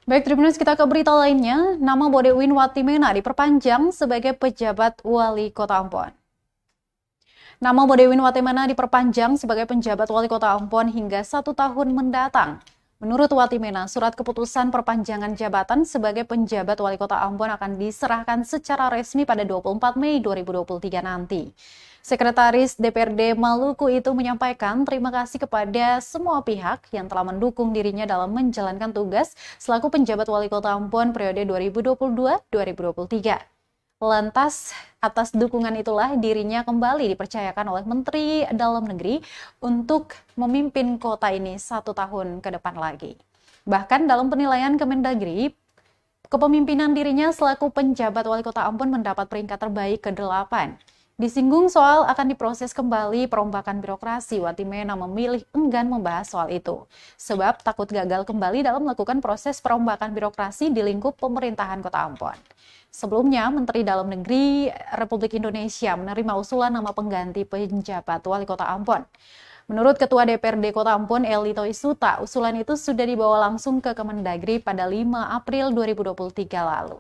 Baik, Tribuners, kita ke berita lainnya. Nama Bodewin Watimena diperpanjang sebagai pejabat wali kota Ambon. Nama Bodewin Watimena diperpanjang sebagai penjabat wali kota Ambon hingga 1 tahun mendatang. Menurut Watimena, surat keputusan perpanjangan jabatan sebagai penjabat wali kota Ambon akan diserahkan secara resmi pada 24 Mei 2023 nanti. Sekretaris DPRD Maluku itu menyampaikan terima kasih kepada semua pihak yang telah mendukung dirinya dalam menjalankan tugas selaku penjabat wali kota Ambon periode 2022-2023. Lantas, atas dukungan itulah dirinya kembali dipercayakan oleh Menteri Dalam Negeri untuk memimpin kota ini 1 tahun ke depan lagi. Bahkan dalam penilaian Kemendagri, kepemimpinan dirinya selaku penjabat wali kota Ambon mendapat peringkat terbaik ke-8. Disinggung soal akan diproses kembali perombakan birokrasi, Watimena memilih enggan membahas soal itu. Sebab takut gagal kembali dalam melakukan proses perombakan birokrasi di lingkup pemerintahan kota Ambon. Sebelumnya, Menteri Dalam Negeri Republik Indonesia menerima usulan nama pengganti penjabat wali kota Ambon. Menurut Ketua DPRD Kota Ambon, Elito Isuta, usulan itu sudah dibawa langsung ke Kemendagri pada 5 April 2023 lalu.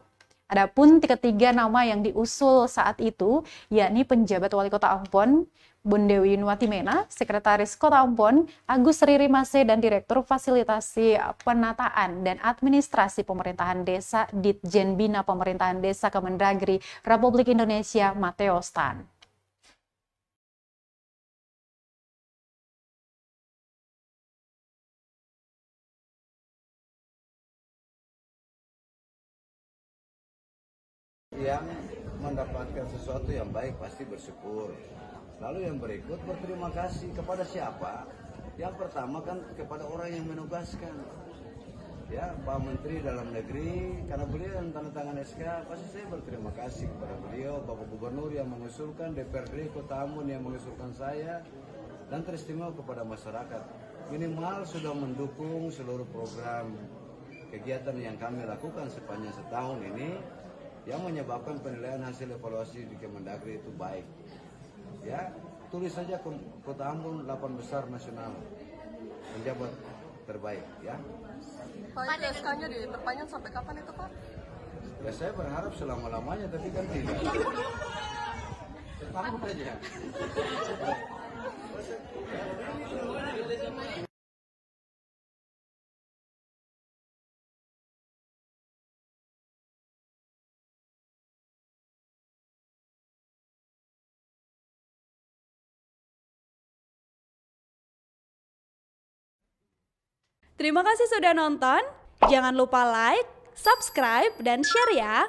Adapun ketiga nama yang diusul saat itu, yakni penjabat wali kota Ambon, Bodewin Watimena, Sekretaris Kota Ambon, Agus Riri Mase, dan Direktur Fasilitasi Penataan dan Administrasi Pemerintahan Desa Ditjen Bina Pemerintahan Desa Kemendagri Republik Indonesia, Matteo Stan. Yang mendapatkan sesuatu yang baik pasti bersyukur. Lalu yang berikut berterima kasih kepada siapa? Yang pertama kan kepada orang yang menugaskan. Ya, Pak Menteri Dalam Negeri, karena beliau yang tanda tangan SK, pasti saya berterima kasih kepada beliau, Bapak Gubernur yang mengusulkan, DPRD Kota Ambon yang mengusulkan saya, dan teristimewa kepada masyarakat. Minimal sudah mendukung seluruh program kegiatan yang kami lakukan sepanjang setahun ini, yang menyebabkan penilaian hasil evaluasi di Kemendagri itu baik. Ya, tulis saja Kota Ambon 8 besar nasional penjabat terbaik, ya. Pak, itu SK-nya diperpanjang sampai kapan itu, Pak? Ya, saya berharap selama-lamanya, tapi kan tidak. Setahun aja. Terima kasih sudah nonton. Jangan lupa like, subscribe, dan share ya.